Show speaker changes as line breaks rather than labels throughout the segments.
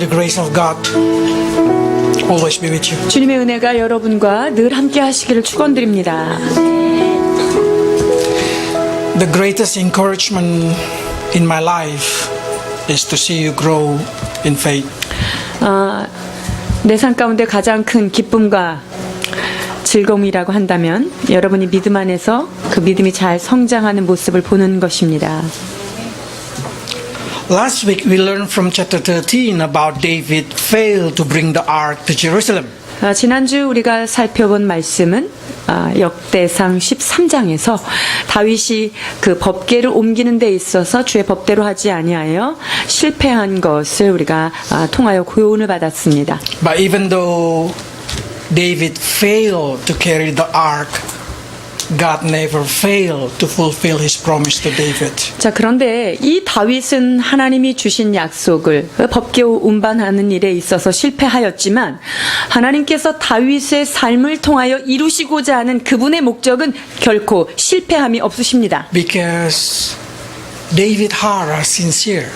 the grace of God always be with you.
주님의 은혜가 여러분과 늘 함께 하시기를 축원드립니다.
The greatest encouragement in my life is to see you grow in faith.
내 삶 가운데 가장 큰 기쁨과 즐거움이라고 한다면 여러분이 믿음 안에서 그 믿음이 잘 성장하는 모습을 보는 것입니다.
Last week we learned from chapter 13 about David failed to bring the ark to Jerusalem.
지난주 우리가 살펴본 말씀은 역대상 13장에서 다윗이 그 법궤를 옮기는 데 있어서 주의 법대로 하지 아니하여 실패한 것을 우리가 통하여 교훈을 받았습니다.
But even though David failed to carry the ark, God never failed to fulfill His promise to David.
자, 그런데 이 다윗은 하나님이 주신 약속을 법궤 운반하는 일에 있어서 실패하였지만 하나님께서 다윗의 삶을 통하여 이루시고자 하는 그분의 목적은 결코 실패함이 없으십니다.
Because David's heart is sincere.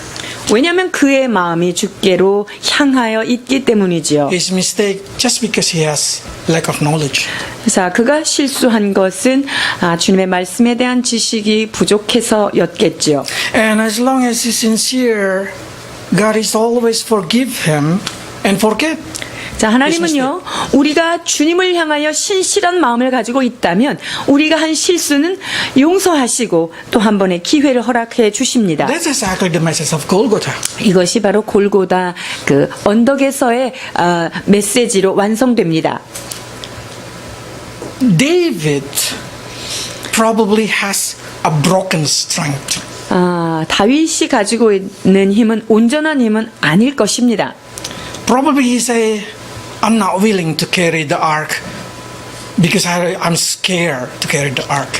왜냐하면 그의 마음이 주께로 향하여 있기 때문이지요.
His mistake just because he has lack of knowledge.
자, 그가 실수한 것은 주님의 말씀에 대한 지식이 부족해서였겠지요.
And as long as he's sincere, God is always forgive him and forget.
자, 하나님은요, 우리가 주님을 향하여 신실한 마음을 가지고 있다면 우리가 한 실수는 용서하시고 또 한 번의 기회를 허락해 주십니다.
That's exactly the message of Golgotha.
이것이 바로 골고다 그 언덕에서의 메시지로 완성됩니다.
David probably has a broken strength.
다윗이 가지고 있는 힘은 온전한 힘은 아닐 것입니다.
Probably he say, I'm not willing to carry the ark because I'm scared to carry the ark.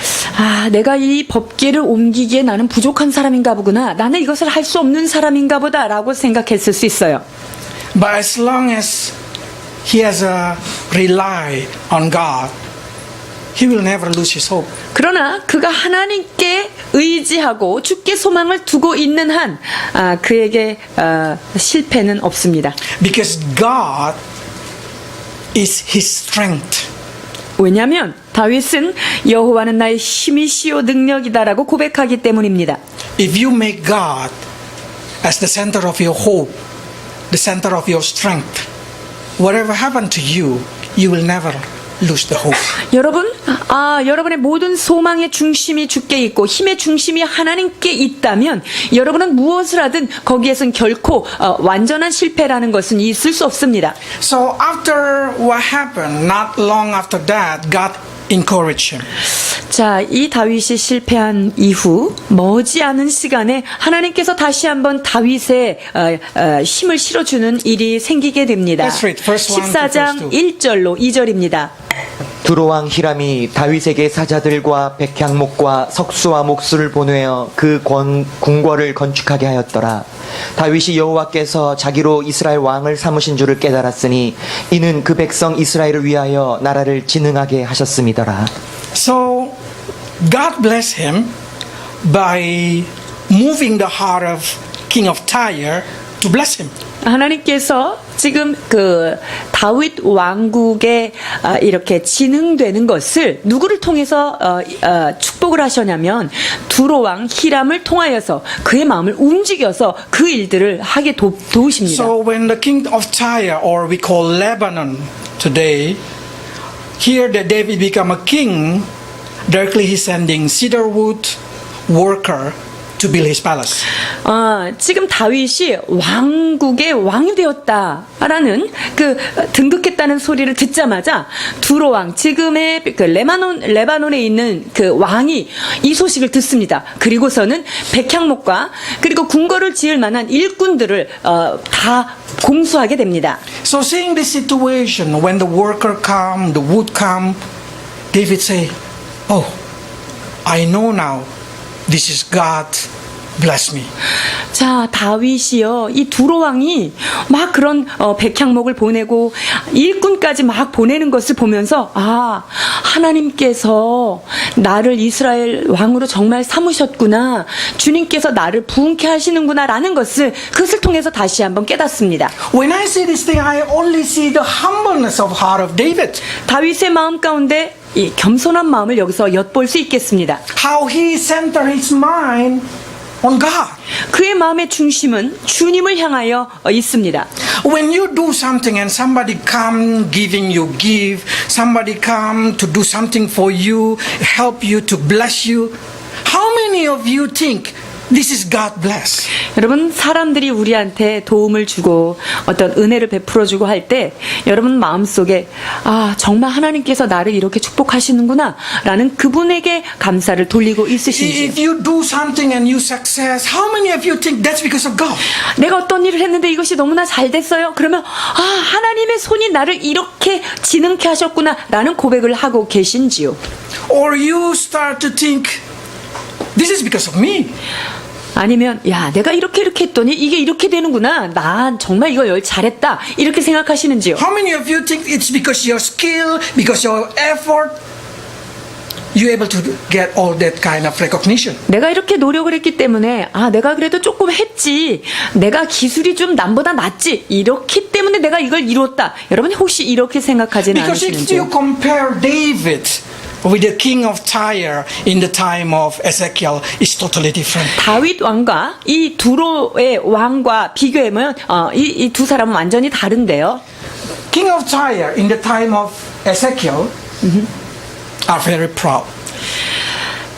내가 이 법궤를 옮기기에 나는 부족한 사람인가 보구나. 나는 이것을 할 수 없는 사람인가 보다라고 생각했을 수 있어요.
But as long as he has a rely on God, he will never lose his hope.
그러나 그가 하나님께 의지하고 주께 소망을 두고 있는 한 그에게 실패는 없습니다.
Because God is his strength.
왜냐하면 다윗은 여호와는 나의 힘이시요 능력이다라고 고백하기 때문입니다.
If you make God as the center of your hope, the center of your strength, whatever happened to you, you will never lose the hope.
여러분, 여러분의 모든 소망의 중심이 주께 있고 힘의 중심이 하나님께 있다면 여러분은 무엇을 하든 거기에선 결코 완전한 실패라는 것은 있을 수 없습니다.
So after what happened, not long after that, God encouraged him.
자, 이 다윗이 실패한 이후 머지않은 시간에 하나님께서 다시 한번 다윗의 힘을 실어주는 일이 생기게 됩니다.
Let's read verse 1 to verse
14장
2.
1절로 2절입니다.
두로왕 히람이 다윗에게 사자들과 백향목과 석수와 목수를 보내어 그 궁궐을 건축하게 하였더라. 다윗이 여호와께서 자기로 이스라엘 왕을 삼으신 줄을 깨달았으니 이는 그 백성 이스라엘을 위하여 나라를 진흥하게 하셨음이더라.
So God blessed him by moving the heart of King of Tyre to bless him.
하나님께서 지금 그 다윗 왕국에 이렇게 진흥되는 것을 누구를 통해서 축복을 하셨냐면 두로 왕 히람을 통하여서 그의 마음을 움직여서 그 일들을 하게 도우십니다.
So when the king of Tyre, or we call Lebanon today, hear that David become a king, directly he's sending cedar wood worker to build his palace.
지금 다윗이 왕국의 왕이 되었다라는 그 등극했다는 소리를 듣자마자 두로 왕, 지금의 그 레바논에 있는 그 왕이 이 소식을 듣습니다. 그리고서는 백향목과 그리고 궁궐을 지을 만한 일꾼들을 다 공수하게 됩니다.
So seeing this situation, when the worker come, the wood come, David say, "Oh, I know now. This is God bless me.
자, 다윗이요. 이 두로 왕이 막 그런 백향목을 보내고 일꾼까지 막 보내는 것을 보면서 아, 하나님께서 나를 이스라엘 왕으로 정말 삼으셨구나. 주님께서 나를 부흥케 하시는구나라는 것을 그것을 통해서 다시 한번 깨닫습니다.
When I see this thing, I only see the humbleness of heart of David.
다윗의 마음 가운데 이 겸손한 마음을 여기서 엿볼 수 있겠습니다.
How he centered his mind on God.
그의 마음의 중심은 주님을 향하여 있습니다.
When you do something and somebody come giving you gift, somebody come to do something for you, help you to bless you, how many of you think this is God bless?
여러분, 사람들이 우리한테 도움을 주고 어떤 은혜를 베풀어주고 할 때 여러분 마음속에 아, 정말 하나님께서 나를 이렇게 축복하시는구나 라는 그분에게 감사를 돌리고 있으신지.
If you do something and you success, how many of you think that's because of God?
내가 어떤 일을 했는데 이것이 너무나 잘 됐어요. 그러면 아, 하나님의 손이 나를 이렇게 지능케 하셨구나 라는 고백을 하고 계신지요.
Or you start to think this is because of me.
아니면 야, 내가 이렇게 했더니 이게 이렇게 되는구나. 난 정말 이거 잘했다. 이렇게 생각하시는지요.
How many of you think it's because your skill, because your effort, you're able to get all that kind of recognition?
내가 이렇게 노력을 했기 때문에 아, 내가 그래도 조금 했지. 내가 기술이 좀 남보다 낫지. 이렇기 때문에 내가 이걸 이뤘다. 여러분 혹시 이렇게 생각하지는
Because if
않으시는지요?
you compare David with the king of Tyre in the time of Ezekiel, it's totally different.
다윗 왕과 이 두로의 왕과 비교하면 이 두 사람은 완전히 다른데요.
King of Tyre in the time of Ezekiel are very proud.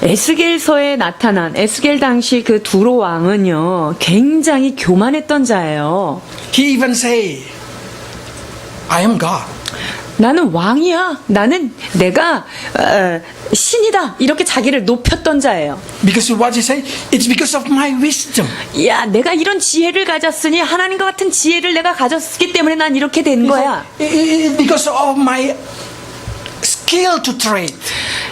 에스겔서에 나타난 에스겔 당시 그 두로 왕은요 굉장히 교만했던 자예요.
He even say, I am God.
나는 왕이야. 나는 내가 신이다. 이렇게 자기를 높였던 자예요.
Because what he say? It's because of my wisdom.
야, 내가 이런 지혜를 가졌으니 하나님과 같은 지혜를 내가 가졌기 때문에 난 이렇게 된 거야.
Because of my skill to trade.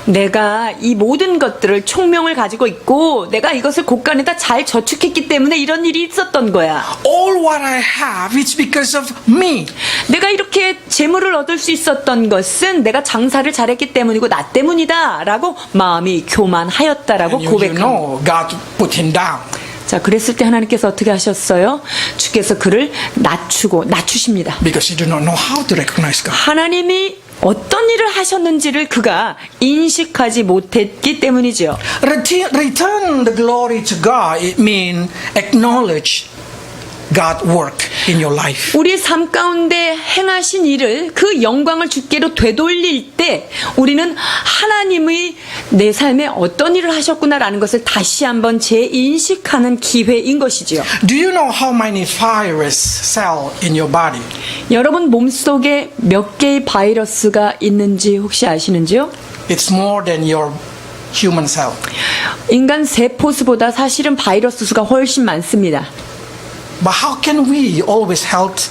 내가 이 모든 것들을 총명을 가지고 있고 내가 이것을 곳간에다 잘 저축했기 때문에 이런 일이 있었던 거야.
All what I have is because of me.
내가 이렇게 재물을 얻을 수 있었던 것은 내가 장사를 잘했기 때문이고 나 때문이다 라고 마음이 교만하였다라고
And you
고백합니다.
know, God put him down.
자, 그랬을 때 하나님께서 어떻게 하셨어요? 주께서 그를 낮추십니다.
Because he did not know how to recognize God.
하나님이 어떤 일을 하셨는지를 그가 인식하지 못했기 때문이지요.
Return the glory to God. It means acknowledge God's work in your life.
우리의 삶 가운데 행하신 일을 그 영광을 주께로 되돌릴 때 우리는 하나님의 내 삶에 어떤 일을 하셨구나라는 것을 다시 한번 재인식하는 기회인 것이지요.
Do you know how many virus cell in your body?
여러분 몸속에 몇 개의 바이러스가 있는지 혹시 아시는지요?
It's more than your human cell.
인간 세포수보다 사실은 바이러스 수가 훨씬 많습니다.
But how can we always health?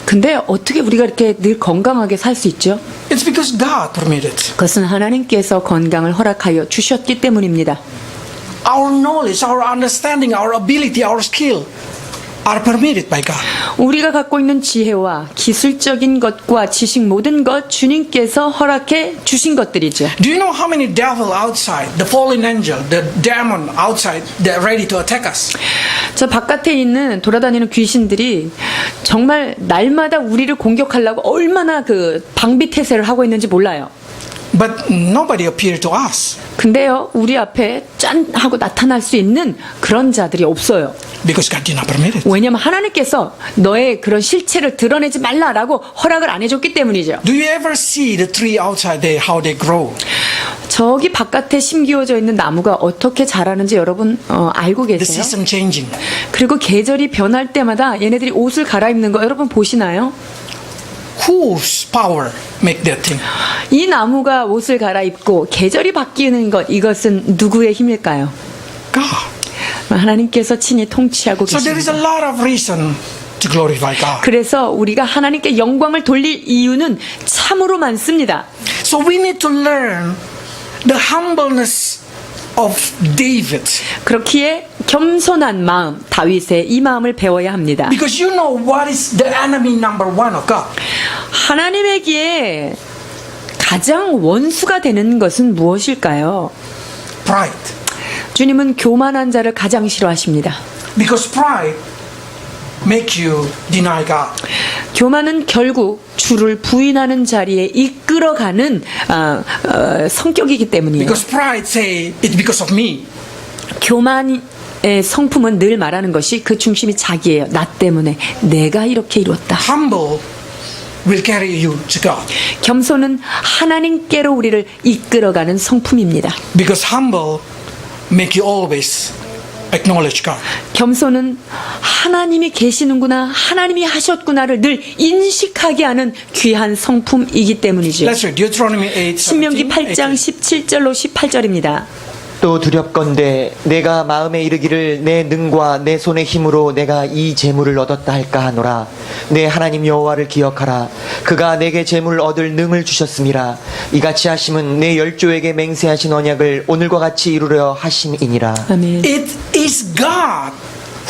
근데 어떻게 우리가 이렇게 늘 건강하게 살 수 있죠?
It's because God permitted.
그것은 하나님께서 건강을 허락하여 주셨기 때문입니다.
Our knowledge, our understanding, our ability, our skill are permitted by God.
우리가 갖고 있는 지혜와 기술적인 것과 지식 모든 것 주님께서 허락해 주신 것들이죠.
Do you know how many devil outside, the fallen angel, the demon outside, they're ready to attack us?
저 바깥에 있는 돌아다니는 귀신들이 정말 날마다 우리를 공격하려고 얼마나 그 방비태세를 하고 있는지 몰라요.
But nobody appeared to us
근데요, 우리 앞에 짠 하고 나타날 수 있는 그런 자들이 없어요.
because God did not permit it.
왜냐하면 하나님께서 너의 그런 실체를 드러내지 말라라고 허락을 안 해줬기 때문이죠.
Do you ever see the tree outside there, how they grow?
저기 바깥에 심기워져 있는 나무가 어떻게 자라는지 여러분 알고
The
계세요?
season changing.
그리고 계절이 변할 때마다 얘네들이 옷을 갈아입는 거 여러분 보시나요?
Whose power make that thing?
이 나무가 옷을 갈아입고 계절이 바뀌는 것, 이것은 누구의 힘일까요?
God.
하나님께서 친히 통치하고
So there is a
계십니다.
lot of reason to glorify God.
그래서 우리가 하나님께 영광을 돌릴 이유는 참으로 많습니다.
So we need to learn the humbleness of David.
그렇기에 겸손한 마음, 다윗의 이 마음을 배워야 합니다.
Because you know what is the enemy number one of God.
하나님에게 가장 원수가 되는 것은 무엇일까요?
Pride.
주님은 교만한 자를 가장 싫어하십니다.
Because pride make you deny God.
교만은 결국 주를 부인하는 자리에 이끌어가는 성격이기 때문이에요.
Because pride say it's because of me.
교만의 성품은 늘 말하는 것이 그 중심이 자기예요. 나 때문에 내가 이렇게 이뤘다.
Humble will carry you to God.
겸손은 하나님께로 우리를 이끌어가는 성품입니다.
Because humble make you always acknowledge God.
겸손은 하나님이 계시는구나, 하나님이 하셨구나를 늘 인식하게 하는 귀한 성품이기 때문이죠.
Let's read Deuteronomy 8.
신명기 8장 17절로 18절입니다.
또 두렵건대 내가 마음에 이르기를 내 능과 내 손의 힘으로 내가 이 재물을 얻었다 할까 하노라. 내 하나님 여호와를 기억하라. 그가 내게 재물을 얻을 능을 주셨음이라. 이같이 하심은 내 열조에게 맹세하신 언약을 오늘과 같이 이루려 하심이니라.
아멘.
It is God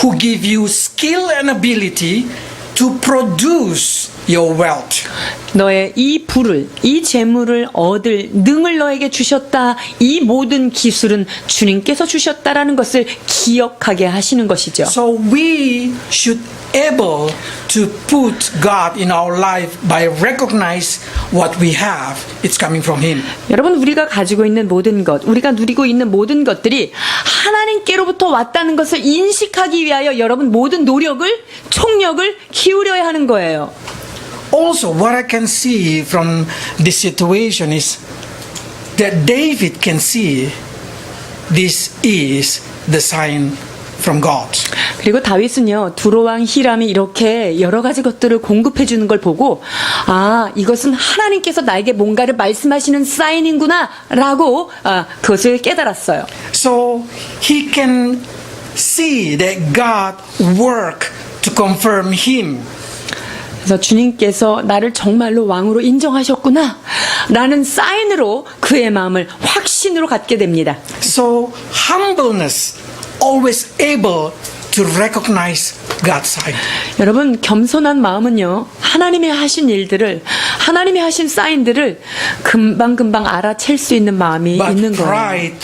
who give you skill and ability to produce your wealth.
너의 이 부를, 이 재물을 얻을 능을 너에게 주셨다. 이 모든 기술은 주님께서 주셨다라는 것을 기억하게 하시는 것이죠.
So we should able to put God in our life by recognize what we have. It's coming from Him.
여러분, 우리가 가지고 있는 모든 것, 우리가 누리고 있는 모든 것들이 하나님께로부터 왔다는 것을 인식하기 위하여 여러분 모든 노력을, 총력을 기울여야 하는 거예요.
Also, what I can see from this situation is that David can see this is the sign from God.
그리고 다윗은요, 두로왕 히람이 이렇게 여러 가지 것들을 공급해 주는 걸 보고, 아, 이것은 하나님께서 나에게 뭔가를 말씀하시는 사인이구나 라고 그것을 깨달았어요.
So he can see that God work to confirm him.
그래서 주님께서 나를 정말로 왕으로 인정하셨구나 라는 사인으로 그의 마음을 확신으로 갖게 됩니다.
So humbleness always able to recognize God's sign.
여러분, 겸손한 마음은요, 하나님이 하신 일들을, 하나님이 하신 사인들을 금방금방 알아챌 수 있는 마음이
But
있는 거예요.
pride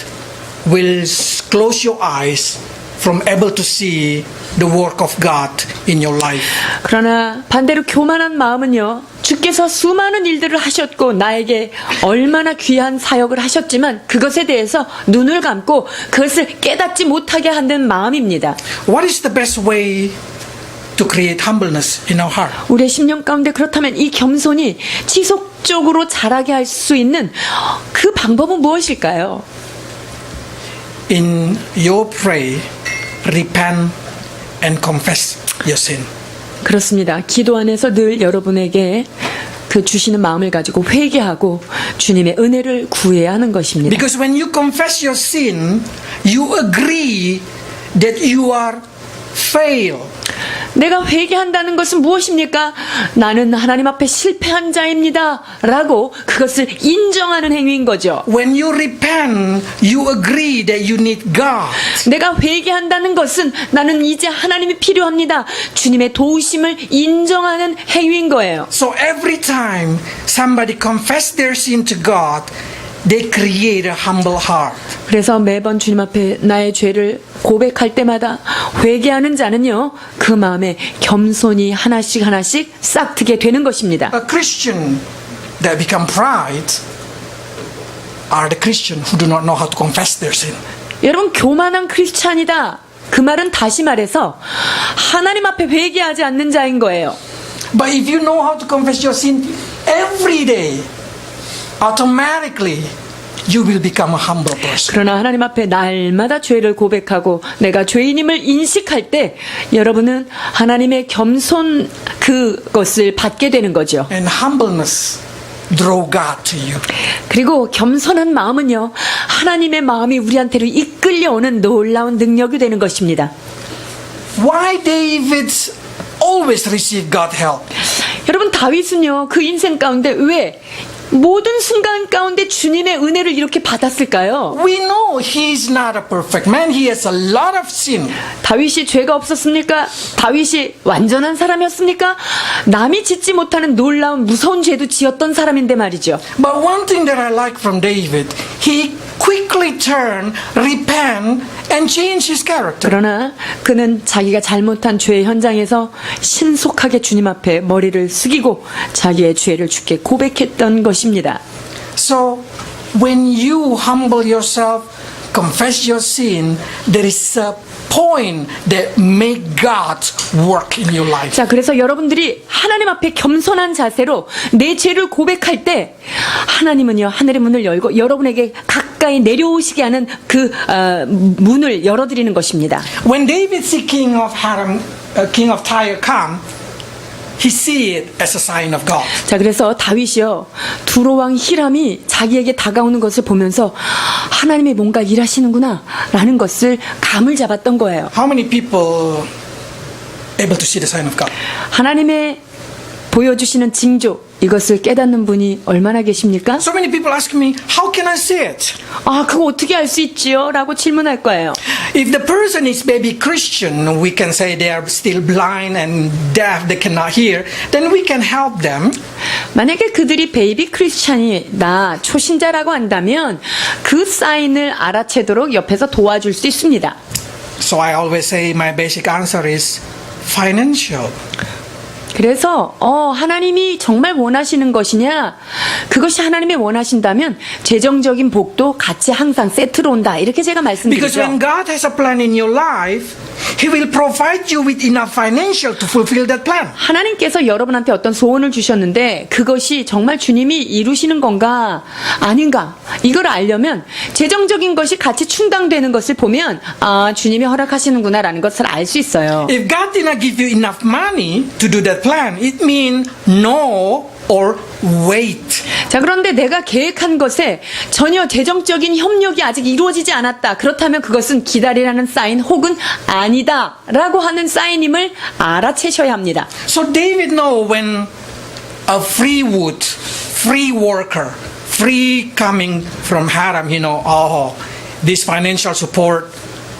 will close your eyes from able to see the work of God in your life.
그러나 반대로 교만한 마음은요, 주께서 수많은 일들을 하셨고 나에게 얼마나 귀한 사역을 하셨지만 그것에 대해서 눈을 감고 그것을 깨닫지 못하게 하는 마음입니다.
What is the best way to create humbleness in our heart?
우리의 심령 가운데 그렇다면 이 겸손이 지속적으로 자라게 할 수 있는 그 방법은 무엇일까요?
In your pray, repent and confess your sin.
그렇습니다. 기도 안에서 늘 여러분에게 그 주시는 마음을 가지고 회개하고 주님의 은혜를 구해야 하는 것입니다.
Because when you confess your sin, you agree that you are fail.
내가 회개한다는 것은 무엇입니까? 나는 하나님 앞에 실패한 자입니다. 라고 그것을 인정하는 행위인 거죠.
When you repent, you agree that you need God.
내가 회개한다는 것은 나는 이제 하나님이 필요합니다. 주님의 도우심을 인정하는 행위인 거예요.
So every time somebody confess their sin to God, they create a humble heart.
그래서 매번 주님 앞에 나의 죄를 고백할 때마다 회개하는 자는요, 그 마음에 겸손히 하나씩 하나씩 싹트게 되는 것입니다.
A Christian that become pride are the Christian who do not know how to confess their sin.
여러분, 교만한 크리스찬이다. 그 말은 다시 말해서 하나님 앞에 회개하지 않는 자인 거예요.
But if you know how to confess your sin every day, automatically you will become a humble person.
그러나 하나님 앞에 날마다 죄를 고백하고 내가 죄인임을 인식할 때 여러분은 하나님의 겸손 그것을 받게 되는 거죠.
And humbleness draw God to you.
그리고 겸손한 마음은요, 하나님의 마음이 우리한테로 이끌려오는 놀라운 능력이 되는 것입니다.
Why David always receive God help?
여러분, 다윗은요, 그 인생 가운데 왜 모든 순간 가운데 주님의 은혜를 이렇게 받았을까요?
We know he's not a perfect man. He has a lot of sin.
다윗이 죄가 없었습니까? 다윗이 완전한 사람이었습니까? 남이 짓지 못하는 놀라운 무서운 죄도 지었던 사람인데 말이죠.
But one thing that I like from David, he quickly turned, repent, and changed his character.
그러나 그는 자기가 잘못한 죄의 현장에서 신속하게 주님 앞에 머리를 숙이고 자기의 죄를 주께 고백했던 것입니다.
So when you humble yourself, confess your sin, there is a point that make God work in your life.
자, 그래서 여러분들이 하나님 앞에 겸손한 자세로 내 죄를 고백할 때 하나님은요 하늘의 문을 열고 여러분에게 가까이 내려오시게 하는 그 문을 열어드리는 것입니다.
When David see king of Tyre come, he see it as a sign of God.
자, 그래서 다윗이요 두로왕 히람이 자기에게 다가오는 것을 보면서 하나님이 뭔가 일하시는구나 라는 것을 감을 잡았던 거예요.
How many people able to see the sign of God?
하나님의 보여주시는 징조 이것을 깨닫는 분이 얼마나 계십니까?
So many people ask me, how can I see it?
아, 그거 어떻게 알 수 있지요? 라고 질문할 거예요.
If the person is baby Christian, we can say they are still blind and deaf, they cannot hear, then we can help them.
만약에 그들이 베이비 크리스찬이 나 초신자라고 한다면 그 사인을 알아채도록 옆에서 도와줄 수 있습니다.
So I always say my basic answer is financial.
그래서 하나님이 정말 원하시는 것이냐? 그것이 하나님이 원하신다면 재정적인 복도 같이 항상 세트로 온다. 이렇게 제가
Because
말씀드리죠.
when God has a plan in your life, He will provide you with enough financial to fulfill that plan.
하나님께서 여러분한테 어떤 소원을 주셨는데 그것이 정말 주님이 이루시는 건가 아닌가 이걸 알려면 재정적인 것이 같이 충당되는 것을 보면 아 주님이 허락하시는구나라는 것을 알 수 있어요.
If God did not give you enough money to do that plan, it means no or wait.
자, 그런데 내가 계획한 것에 전혀 재정적인 협력이 아직 이루어지지 않았다. 그렇다면 그것은 기다리라는 사인 혹은 아니다라고 하는 사인임을 알아채셔야 합니다.
So David know when a free wood, free worker, free coming from Haram, this financial support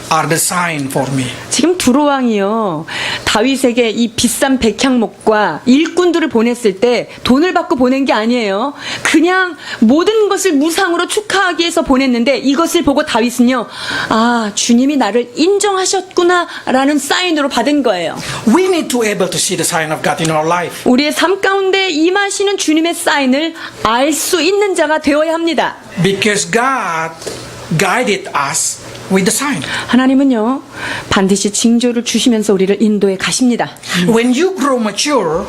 are the sign for me.
지금 두로왕이요 다윗에게 이 비싼 백향목과 일꾼들을 보냈을 때 돈을 받고 보낸 게 아니에요. 그냥 모든 것을 무상으로 축하하기 위해서 보냈는데 이것을 보고 다윗은요 아 주님이 나를 인정하셨구나라는 사인으로 받은 거예요.
We need to able to see the sign of God in our life.
우리의 삶 가운데 임하시는 주님의 사인을 알 수 있는 자가 되어야 합니다.
Because God guided us with the sign.
하나님은요 반드시 징조를 주시면서 우리를 인도해 가십니다.
When you grow mature,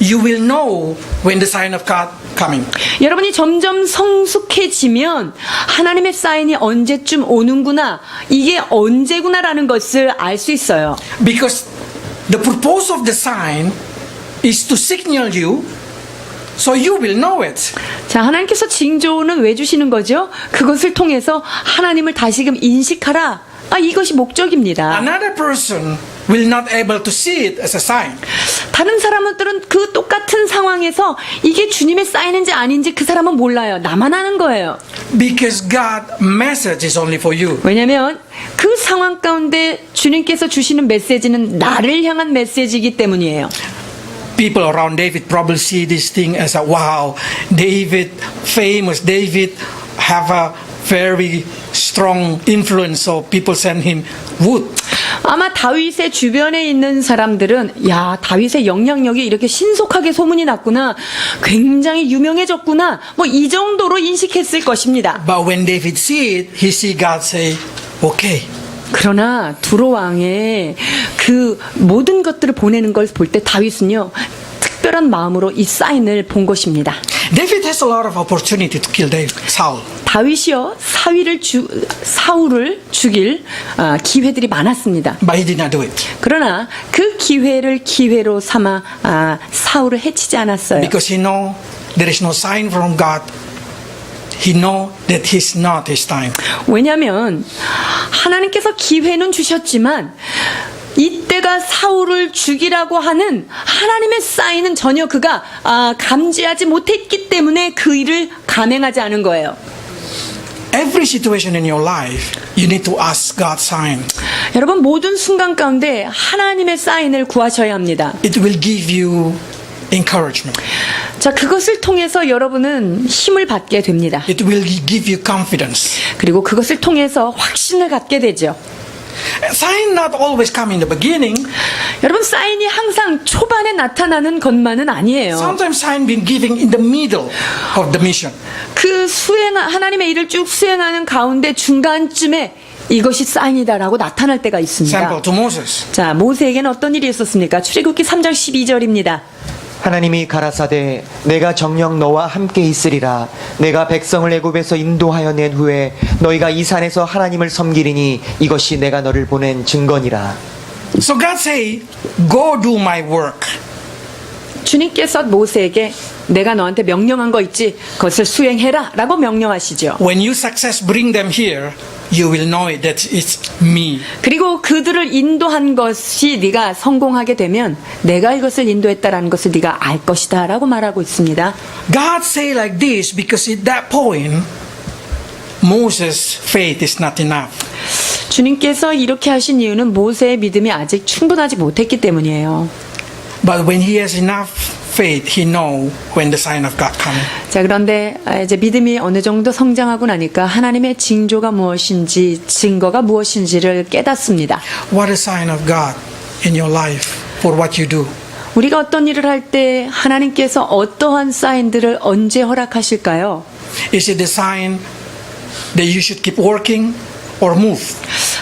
you will know when the sign of God coming.
여러분이 점점 성숙해지면 하나님의 사인이 언제쯤 오는구나 이게 언제구나라는 것을 알 수 있어요.
Because the purpose of the sign is to signal you so you will know it.
자, 하나님께서 징조는 왜 주시는 거죠? 그것을 통해서 하나님을 다시금 인식하라. 아, 이것이 목적입니다.
Another person will not able to see it as a sign.
다른 사람들은 그 똑같은 상황에서 이게 주님의 사인인지 아닌지 그 사람은 몰라요. 나만 아는 거예요.
Because God's message is only for you.
왜냐하면 그 상황 가운데 주님께서 주시는 메시지는 나를 향한 메시지이기 때문이에요.
People around David probably see this thing as a wow, David, famous David, have a very strong influence, so people send him wood.
아마 다윗의 주변에 있는 사람들은 야 다윗의 영향력이 이렇게 신속하게 소문이 났구나 굉장히 유명해졌구나 뭐 이 정도로 인식했을 것입니다.
But when David see it, he see God say, okay.
그러나 두로왕의 그 모든 것들을 보내는 걸 볼 때 다윗은요 특별한 마음으로 이 사인을 본 것입니다.
David has a lot of opportunity to kill Saul.
다윗이요 사울을 죽일 기회들이 많았습니다.
But he did not do it.
그러나 그 기회를 기회로 삼아 사울을 해치지 않았어요.
Because he know there is no sign from God. He know that he's not his time.
왜냐하면 하나님께서 기회는 주셨지만 이때가 사울을 죽이라고 하는 하나님의 사인은 전혀 그가 감지하지 못했기 때문에 그 일을 감행하지 않은 거예요.
Every situation in your life, you need to ask God's sign.
여러분 모든 순간 가운데 하나님의 사인을 구하셔야 합니다.
It will give you encouragement.
자, 그것을 통해서 여러분은 힘을 받게 됩니다.
It will give you confidence.
그리고 그것을 통해서 확신을 갖게 되죠.
Sign not always come in the beginning.
여러분 사인이 항상 초반에 나타나는 것만은 아니에요.
Sometimes sign being given in the middle of the mission.
그 하나님의 일을 쭉 수행하는 가운데 중간쯤에 이것이 사인이다라고 나타날 때가 있습니다.
Example to Moses.
자, 모세에게는 어떤 일이 있었습니까? 출애굽기 3장 12절입니다.
하나님이 가라사대 내가 정녕 너와 함께 있으리라. 내가 백성을 애굽에서 인도하여 낸 후에 너희가 이 산에서 하나님을 섬기리니 이것이 내가 너를 보낸 증거니라.
So God say, go do my work.
주님께서 모세에게 내가 너한테 명령한 거 있지? 그것을 수행해라 라고 명령하시죠.
When you success bring them here, you will know it, that it's me.
그리고 그들을 인도한 것이 네가 성공하게 되면 내가 이것을 인도했다라는 것을 네가 알 것이다 라고 말하고 있습니다.
God say like this because at that point, Moses' faith is not enough.
주님께서 이렇게 하신 이유는 모세의 믿음이 아직 충분하지 못했기 때문이에요.
But when he has enough faith, he know when the sign of God comes.
자, 그런데 이제 믿음이 어느 정도 성장하고 나니까 하나님의 징조가 무엇인지 증거가 무엇인지를 깨닫습니다.
What is sign of God in your life for what you do?
우리가 어떤 일을 할 때 하나님께서 어떠한 사인들을 언제 허락하실까요?
Is it the sign that you should keep working or move?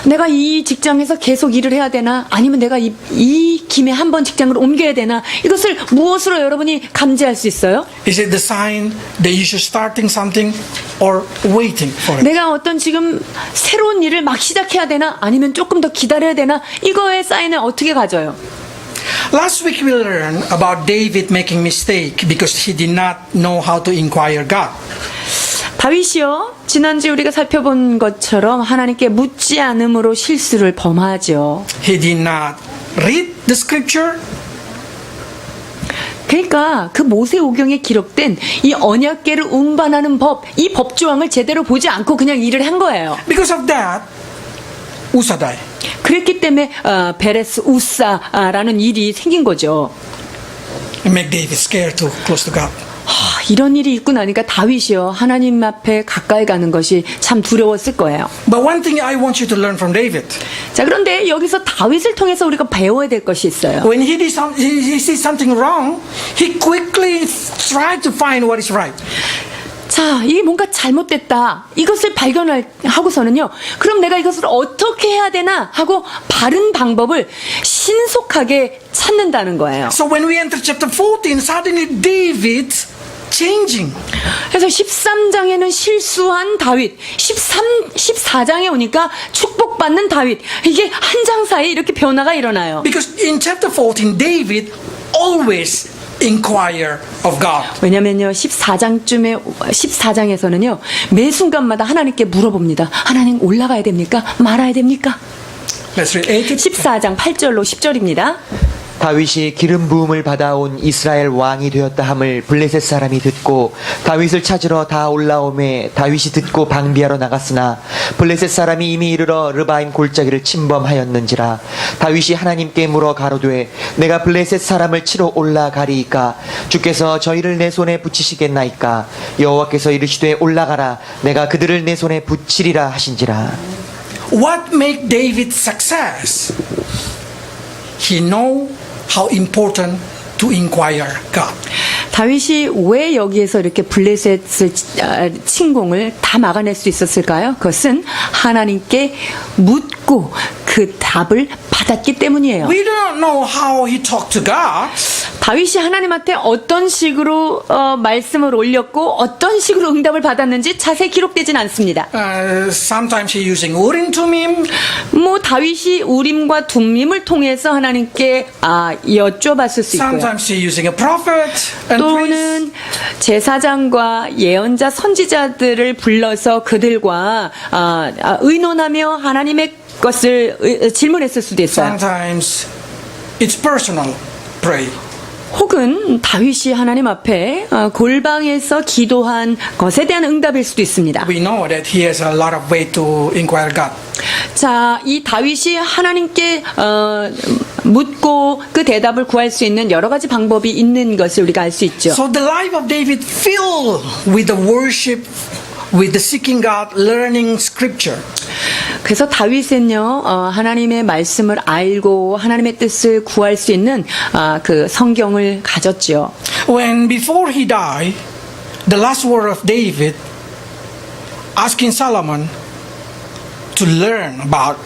내가 이 직장에서 계속 일을 해야 되나? 아니면 내가 이 김에 한번 직장을 옮겨야 되나? 이것을 무엇으로 여러분이 감지할 수 있어요?
Is it the sign that you should starting something or waiting for it?
내가 어떤 지금 새로운 일을 막 시작해야 되나? 아니면 조금 더 기다려야 되나? 이거의 사인을 어떻게 가져요?
Last week we learned about David making mistake because he did not know how to inquire God.
다윗이요. 지난주에 우리가 살펴본 것처럼 하나님께 묻지 않음으로 실수를 범하죠.
He did not read the scripture.
그러니까 그 모세오경에 기록된 이 언약궤를 운반하는 법, 이 법조항을 제대로 보지 않고 그냥 일을 한 거예요.
Because of that, Uzzah died.
그랬기 때문에 베레스 우사라는 일이 생긴 거죠.
And make David scared to close to God.
이런 일이 있고 나니까 다윗이요. 하나님 앞에 가까이 가는 것이 참 두려웠을 거예요.
But one thing I want you to learn from David.
자, 그런데 여기서 다윗을 통해서 우리가 배워야 될 것이 있어요.
When he sees something wrong, he quickly tried to find what is right.
자, 이게 뭔가 잘못됐다. 이것을 발견하고서는요. 그럼 내가 이것을 어떻게 해야 되나 하고 바른 방법을 신속하게 찾는다는 거예요.
So when we enter chapter 14, suddenly David changing.
그래서 13장에는 실수한 다윗, 14장에 오니까 축복받는 다윗. 이게 한 장 사이에 이렇게 변화가 일어나요.
Because in chapter 14, David always inquire of God.
왜냐면요, 14장에서는요, 매 순간마다 하나님께 물어봅니다. 하나님 올라가야 됩니까? 말아야 됩니까?
Let's read 8.
14장 8절로 10절입니다.
다윗이 기름 부음을 받아온 이스라엘 왕이 되었다 함을 블레셋 사람이 듣고 다윗을 찾으러 다 올라오매 다윗이 듣고 방비하러 나갔으나 블레셋 사람이 이미 이르러 르바임 골짜기를 침범하였는지라 다윗이 하나님께 물어 가로되 내가 블레셋 사람을 치러 올라가리이까 주께서 저희를 내 손에 붙이시겠나이까 여호와께서 이르시되 올라가라 내가 그들을 내 손에 붙이리라 하신지라.
What make David success? He know how important to inquire God.
다윗이 왜 여기에서 이렇게 블레셋을 침공을 다 막아낼 수 있었을까요? 그것은 하나님께 묻고 그 답을 받았기 때문이에요.
We don't know how he talked to God.
다윗이 하나님한테 어떤 식으로 말씀을 올렸고 어떤 식으로 응답을 받았는지 자세히 기록되진 않습니다.
Sometimes he using Urim Tumim.
뭐 다윗이 우림과 둠밈을 통해서 하나님께 여쭤봤을 수 있고요.
Sometimes he using a prophet and priest.
또는 제사장과 예언자 선지자들을 불러서 그들과 의논하며 하나님의 것을 질문했을 수도 있어요.
Sometimes it's personal pray.
혹은 다윗이 하나님 앞에 골방에서 기도한 것에 대한 응답일 수도 있습니다.
We know that he has a lot of way to inquire God.
자, 이 다윗이 하나님께 묻고 그 대답을 구할 수 있는 여러 가지 방법이 있는 것을 우리가 알 수 있죠.
So the life of David filled with the worship, with the seeking God, learning scripture.
그래서 다윗은요, 하나님의 말씀을 알고 하나님의 뜻을 구할 수 있는 그 성경을 가졌죠.
When before he died, the last word of David asking Solomon to learn about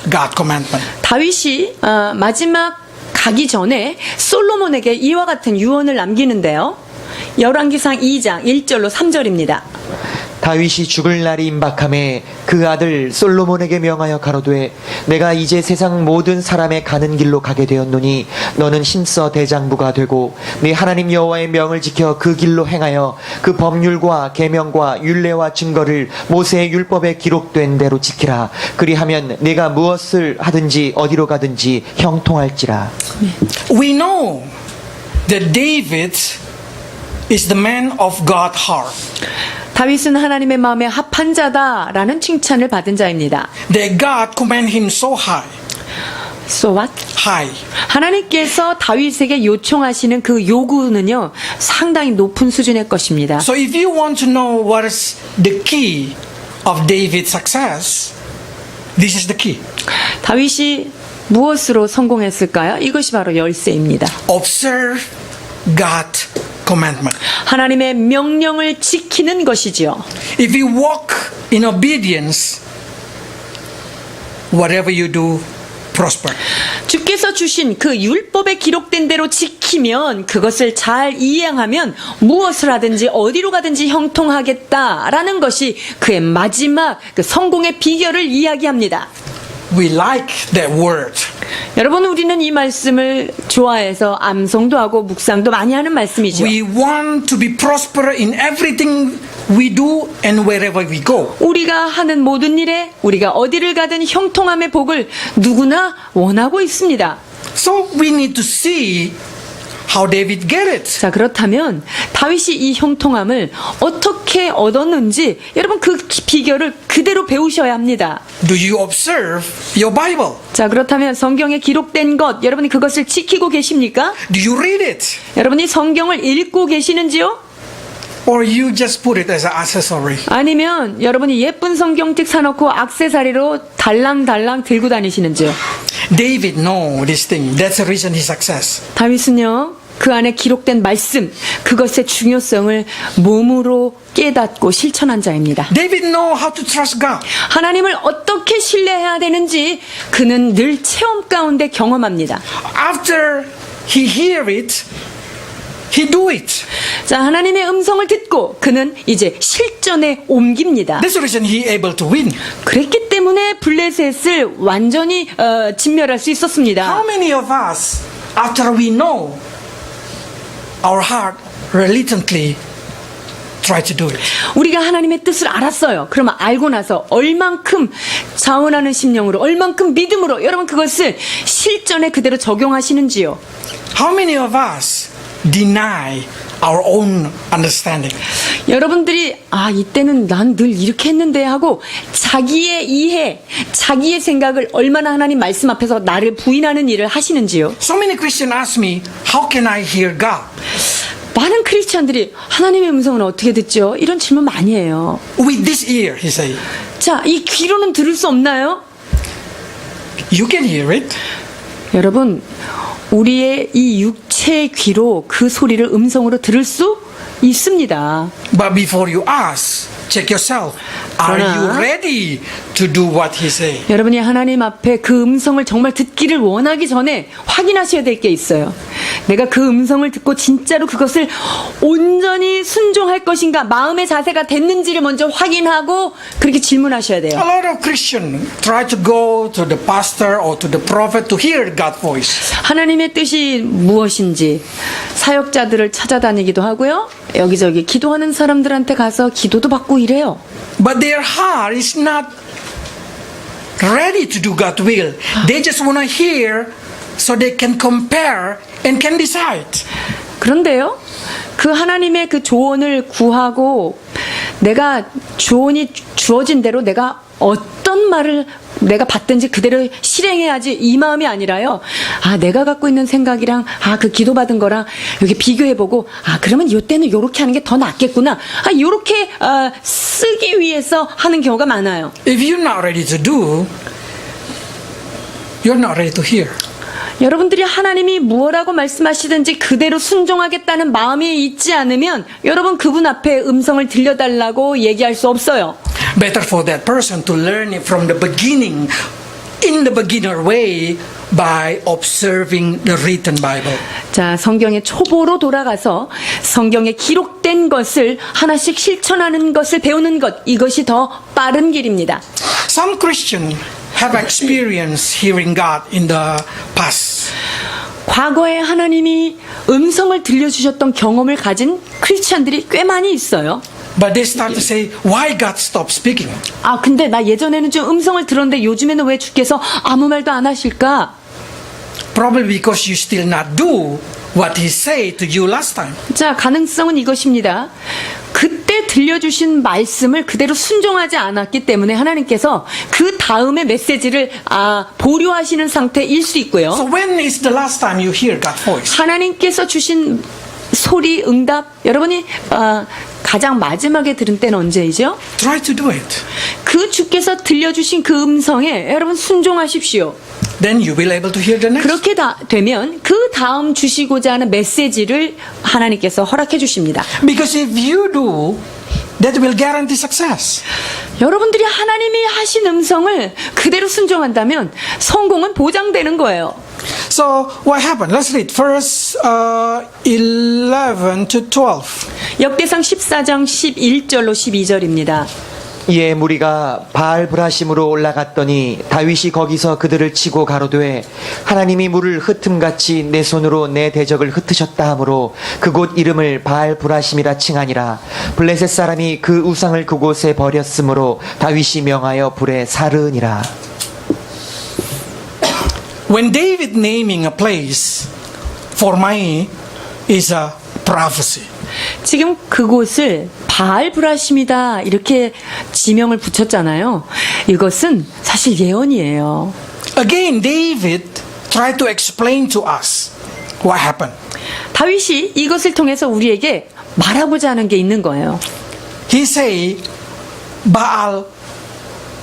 God's commandment.
다윗이 마지막 가기 전에 솔로몬에게 이와 같은 유언을 남기는데요. 열왕기상 2장 1절로 3절입니다.
다윗이 죽을 날이 임박함에 그 아들 솔로몬에게 명하여 가로되 내가 이제 세상 모든 사람의 가는 길로 가게 되었노니 너는 힘써 대장부가 되고 네 하나님 여호와의 명을 지켜 그 길로 행하여 그 법률과 계명과 율례와 증거를 모세의 율법에 기록된 대로 지키라. 그리하면 내가 무엇을 하든지 어디로 가든지 형통할지라.
We know that David is the man of God's heart.
다윗은 하나님의 마음에 합한 자다라는 칭찬을 받은 자입니다.
That God command him so high.
So what?
High.
하나님께서 다윗에게 요청하시는 그 요구는요, 상당히 높은 수준의 것입니다.
So if you want to know what is the key of David's success, this is the key.
다윗이 무엇으로 성공했을까요? 이것이 바로 열쇠입니다.
Observe God's commandment.
하나님의 명령을 지키는 것이지요.
If you walk in obedience, whatever you do, prosper.
주께서 주신 그 율법에 기록된 대로 지키면 그것을 잘 이행하면 무엇을 하든지 어디로 가든지 형통하겠다라는 것이 그의 마지막 그 성공의 비결을 이야기합니다.
We like that word.
여러분, 우리는 이 말씀을 좋아해서 암송도 하고 묵상도 많이 하는 말씀이죠.
We want to be prosperous in everything we do and wherever we go.
우리가 하는 모든 일에 우리가 어디를 가든 형통함의 복을 누구나 원하고 있습니다.
So we need to see how David get it.
자, 그렇다면 다윗이 이 형통함을 어떻게 얻었는지 여러분 그 비결을 그대로 배우셔야 합니다.
Do you observe your Bible?
자, 그렇다면 성경에 기록된 것 여러분이 그것을 지키고 계십니까?
Do you read it?
여러분이 성경을 읽고 계시는지요?
Or you just put it as an accessory?
아니면 여러분이 예쁜 성경책 사놓고 액세서리로 달랑달랑 들고 다니시는지요?
David know this thing. That's the reason he success.
다윗은요, 그 안에 기록된 말씀, 그것의 중요성을 몸으로 깨닫고 실천한 자입니다.
David know how to trust God.
하나님을 어떻게 신뢰해야 되는지 그는 늘 체험 가운데 경험합니다.
After he hear it, he do it.
자, 하나님의 음성을 듣고 그는 이제 실전에 옮깁니다.
That's the reason he able to win.
그랬기 때문에 블레셋을 완전히 진멸할 수 있었습니다.
How many of us, after we know, our heart reluctantly try to do it?
우리가 하나님의 뜻을 알았어요. 그러면 알고 나서 얼만큼 자원하는 심령으로, 얼만큼 믿음으로 여러분 그것을 실전에 그대로 적용하시는지요?
How many of us deny our own understanding?
여러분들이 이때는 난 늘 이렇게 했는데 하고 자기의 이해, 자기의 생각을 얼마나 하나님 말씀 앞에서 나를 부인하는 일을 하시는지요?
So many Christians ask me, how can I hear God?
많은 크리스찬들이 하나님의 음성은 어떻게 듣죠? 이런 질문 많이 해요.
With this ear, he say.
자, 이 귀로는 들을 수 없나요?
You can hear it.
여러분, 우리의 이 육체의 귀로 그 소리를 음성으로 들을 수 있습니다.
But before you ask check yourself. Are
그러나-
you ready to do what he say?
여러분이 하나님 앞에 그 음성을 정말 듣기를 원하기 전에 확인하셔야 될 게 있어요. 내가 그 음성을 듣고 진짜로 그것을 온전히 순종할 것인가, 마음의 자세가 됐는지를 먼저 확인하고 그렇게 질문하셔야 돼요.
A lot of Christians try to go to the pastor or to the prophet to hear God's voice.
하나님의 뜻이 무엇인지 사역자들을 찾아다니기도 하고요. 여기저기 기도하는 사람들한테 가서 기도도 받고 이래요.
But their heart is not ready to do God's will. They just want to hear so they can compare and can decide.
그런데요, 그 하나님의 그 조언을 구하고 내가 조언이 주어진 대로 내가 어떤 말을 내가 받든지 그대로 실행해야지, 이 마음이 아니라요. 아, 내가 갖고 있는 생각이랑 그 기도받은 거랑 이렇게 비교해보고 그러면 이때는 요렇게 하는 게 더 낫겠구나. 요렇게 쓰기 위해서 하는 경우가 많아요.
If you're not ready to do, you're not ready to hear.
여러분들이 하나님이 무엇라고 말씀하시든지 그대로 순종하겠다는 마음이 있지 않으면 여러분 그분 앞에 음성을 들려달라고 얘기할 수 없어요.
Better for that person to learn it from the beginning, in the beginner way, by observing the written Bible.
자, 성경의 초보로 돌아가서 성경에 기록된 것을 하나씩 실천하는 것을 배우는 것, 이것이 더 빠른 길입니다.
Some Christians have experienced hearing God in the past.
과거에 하나님이 음성을 들려주셨던 경험을 가진 크리스찬들이 꽤 많이 있어요.
But they start to say, why God stopped speaking?
근데 나 예전에는 좀 음성을 들었는데 요즘에는 왜 주께서 아무 말도 안 하실까?
Probably because you still not do what he said to you last time.
자, 가능성은 이것입니다. 그때 들려주신 말씀을 그대로 순종하지 않았기 때문에 하나님께서 그 다음의 메시지를 보류하시는 상태일 수 있고요.
So when is the last time you hear God's voice?
하나님께서 주신 소리, 응답, 여러분이 가장 마지막에 들은 때는 언제이죠?
Try to do it.
그 주께서 들려주신 그 음성에 여러분 순종하십시오.
Then you will able to hear the next.
그렇게 되면 그 다음 주시고자 하는 메시지를 하나님께서 허락해 주십니다.
Because if you do, that will guarantee success.
여러분들이 하나님이 하신 음성을 그대로 순종한다면 성공은 보장되는 거예요.
So what happened? Let's read verse 11 to 12.
역대상 14장 11절로 12절입니다.
이에 무리가 바알브라심으로 올라갔더니 다윗이 거기서 그들을 치고 가로되 하나님이 물을 흩음같이 내 손으로 내 대적을 흩으셨다 하므로 그곳 이름을 바알브라심이라 칭하니라. 블레셋 사람이 그 우상을 그곳에 버렸으므로 다윗이 명하여 불에 사르니라.
When David naming a place for me is a prophecy.
지금 그곳을 바알브라심이다 이렇게 지명을 붙였잖아요. 이것은 사실 예언이에요.
Again, David tried to explain to us what happened.
다윗이 이것을 통해서 우리에게 말하고자 하는 게 있는 거예요.
He say Baal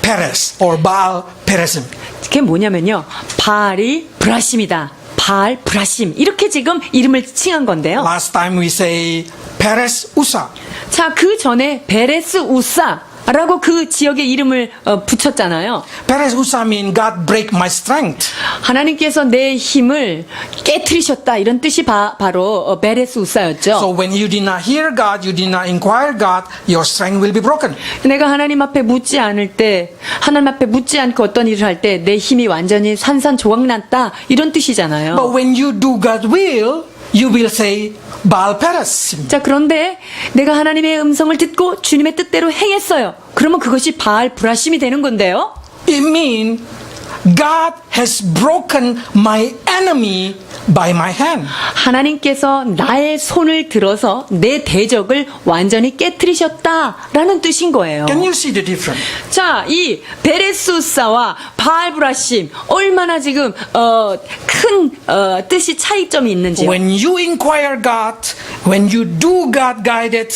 Peres or Baal Peresim.
그게 뭐냐면요. 바알이 브라심이다. 바알 브라심 이렇게 지금 이름을 칭한 건데요.
Last time we say Peres Usa.
자, 그 전에 베레스 우사라고 그 지역의 이름을 붙였잖아요.
Peres Usa mean God break my strength.
하나님께서 내 힘을 깨트리셨다 이런 뜻이 바로 베레스 우사였죠.
So when you did not hear God, you did not inquire God, your strength will be broken.
내가 하나님 앞에 묻지 않을 때, 하나님 앞에 묻지 않고 어떤 일을 할 때 내 힘이 완전히 산산조각났다 이런 뜻이잖아요.
But when you do God's will, you will say Baal Peres.
자, 그런데 내가 하나님의 음성을 듣고 주님의 뜻대로 행했어요. 그러면 그것이 바알 브라심이 되는 건데요.
It means God has broken my enemy by my hand.
하나님께서 나의 손을 들어서 내 대적을 완전히 깨트리셨다라는 뜻인 거예요.
Can you see the difference?
자, 이 베레수사와 바알브라심 얼마나 지금 큰 뜻이 차이점이 있는지요.
When you inquire God, when you do God guided,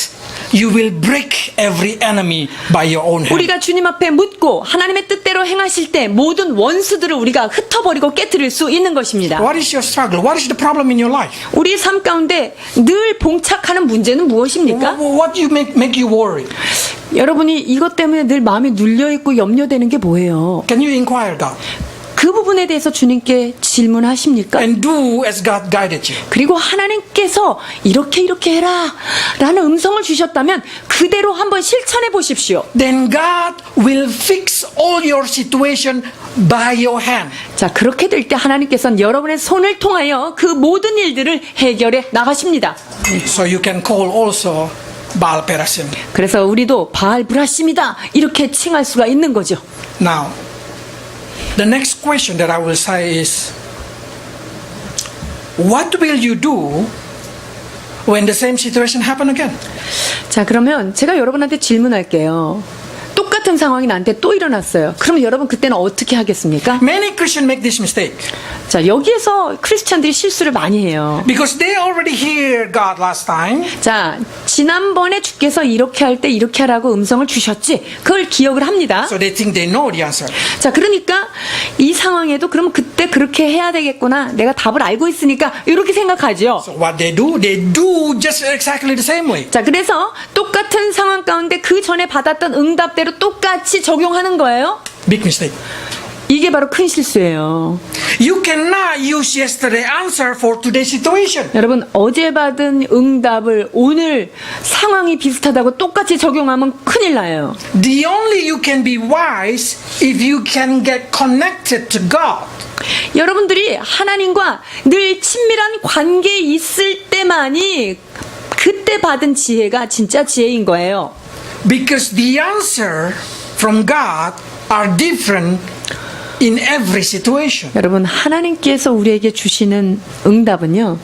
you will break every enemy by your own hand.
우리가 주님 앞에 묻고 하나님의 뜻대로 행하실 때 모든 원수들을 우리가 흩어버리고 깨뜨릴 수 있는 것입니다.
What is your struggle? What is the problem in your life?
우리의 삶 가운데 늘 봉착하는 문제는 무엇입니까?
What you make you worry?
여러분이 이것 때문에 늘 마음이 눌려있고 염려되는 게 뭐예요?
Can you inquire God?
그 부분에 대해서 주님께 질문하십니까?
And do as God guided you.
그리고 하나님께서 이렇게 해라 라는 음성을 주셨다면 그대로 한번 실천해 보십시오.
Then God will fix all your situation by your hand.
자, 그렇게 될 때 하나님께서는 여러분의 손을 통하여 그 모든 일들을 해결해 나가십니다.
So you can call also Baal Perasim.
그래서 우리도 바알 브라심이다 이렇게 칭할 수가 있는 거죠.
Now, the next question that I will say is, what will you do when the same situation happen again?
자, 그러면 제가 여러분한테 질문할게요. 똑같은 상황이 나한테 또 일어났어요. 그러면 여러분 그때는 어떻게 하겠습니까?
Many Christians make this mistake
자, 여기에서 크리스찬들이 실수를 많이 해요.
because they already hear God last time.
자, 지난번에 주께서 이렇게 할 때 이렇게 하라고 음성을 주셨지. 그걸 기억을 합니다.
So they think they know the answer.
자, 그러니까 이 상황에도 그럼 그때 그렇게 해야 되겠구나. 내가 답을 알고 있으니까 이렇게 생각하죠.
So what they do just exactly the same way.
자, 그래서 똑같은 상황 가운데 그 전에 받았던 응답대로 똑같이 적용하는 거예요.
Big mistake.
이게 바로 큰 실수예요.
You cannot use yesterday's answer for today's situation.
여러분, 어제 받은 응답을 오늘 상황이 비슷하다고 똑같이 적용하면 큰일 나요.
The only you can be wise if you can get connected to God.
여러분들이 하나님과 늘 친밀한 관계에 있을 때만이 그때 받은 지혜가 진짜 지혜인 거예요.
Because the answer from God are different in every situation.
여러분, 하나님께서 우리에게 주시는 응답은요,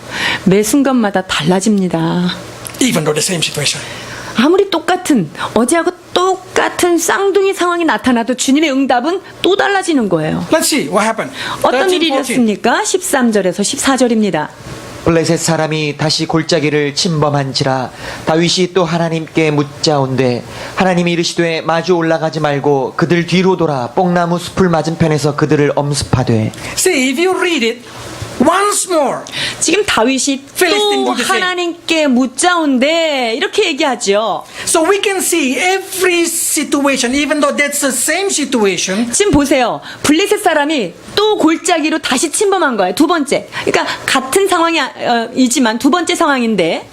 매 순간마다 달라집니다.
Even though the same situation.
아무리 똑같은, 어제하고 똑같은 쌍둥이 상황이 나타나도 주님의 응답은 또 달라지는 거예요.
Let's see what happened.
어떤
13,
일이
14.
있었습니까? 13절에서 14절입니다.
블레셋 사람이 다시 골짜기를 침범한지라 다윗이 또 하나님께 묻자온되 하나님이 이르시되 마주 올라가지 말고 그들 뒤로 돌아 뽕나무 숲을 맞은편에서 그들을 엄습하되.
See, if you read it once more,
지금 다윗이
Philistine
또
do the same.
하나님께 묻자온데 이렇게 얘기하죠.
so we can see every situation, even though that's the same situation,
지금 보세요. 블레셋 사람이 또 골짜기로 다시 침범한 거예요. 두 번째. 그러니까 같은 상황이지만 두 번째 상황인데,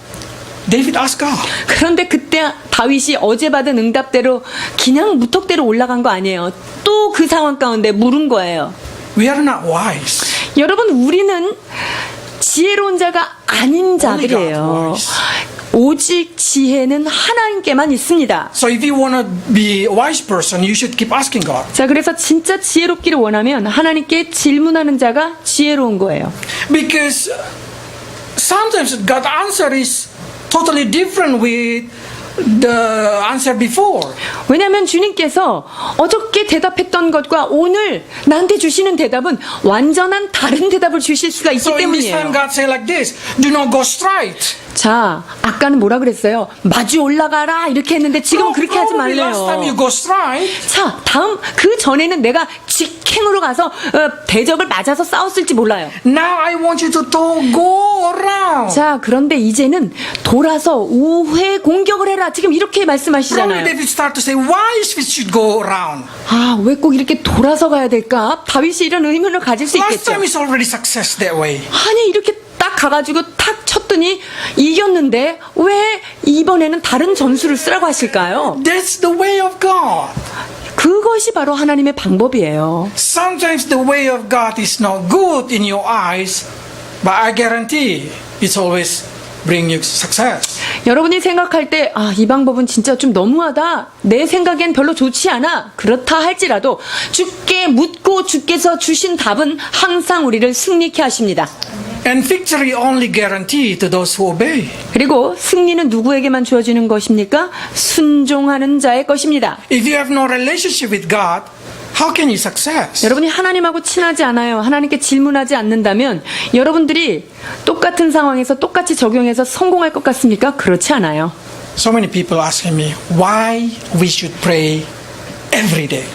David asked God,
그런데 그때 다윗이 어제 받은 응답대로 그냥 무턱대로 올라간 거 아니에요. 또 그 상황 가운데 물은 거예요.
we are not wise.
여러분, 우리는 지혜로운 자가 아닌 자들이에요. 오직 지혜는 하나님께만 있습니다.
So if you want to be a wise person, you should keep asking God.
자, 그래서 진짜 지혜롭기를 원하면 하나님께 질문하는 자가 지혜로운 거예요.
Because sometimes God's answer is totally different with the answer before.
왜냐하면 주님께서 어저께 대답했던 것과 오늘 나한테 주시는 대답은 완전한 다른 대답을 주실 수가 있기
So in this time
때문이에요.
God say like this, do not go straight.
자, 아까는 뭐라 그랬어요? 마주 올라가라 이렇게 했는데 지금은 그렇게 하지
Probably last time you
말래요.
go straight.
자, 다음 그 전에는 내가 직행으로 가서 대적을 맞아서 싸웠을지 몰라요.
Now I want you to go around.
자, 그런데 이제는 돌아서 우회 공격을 해라. 지금 이렇게
Probably
말씀하시잖아요.
David start to say, why is we should go around?
아, 왜 꼭 이렇게 돌아서 가야 될까? 다윗이 이런 의문을 가질 수
Last
있겠죠.
time is already success that way.
아니, 이렇게 딱 가가지고 탁 쳤더니 이겼는데 왜 이번에는 다른 전술을 쓰라고 하실까요?
That's the way of God.
그것이 바로 하나님의 방법이에요.
Sometimes the way of God is not good in your eyes, but I guarantee it's always bring you success.
여러분이 생각할 때, 아, 이 방법은 진짜 좀 너무하다. 내 생각엔 별로 좋지 않아. 그렇다 할지라도 주께 묻고 주께서 주신 답은 항상 우리를 승리케 하십니다.
And victory only guaranteed to those who obey.
그리고 승리는 누구에게만 주어지는 것입니까? 순종하는 자의 것입니다.
If you have no relationship with God, how can you success?
여러분이 하나님하고 친하지 않아요. 하나님께 질문하지 않는다면 여러분들이 똑같은 상황에서 똑같이 적용해서 성공할 것 같습니까? 그렇지 않아요.
So many people asking me why we should pray every day.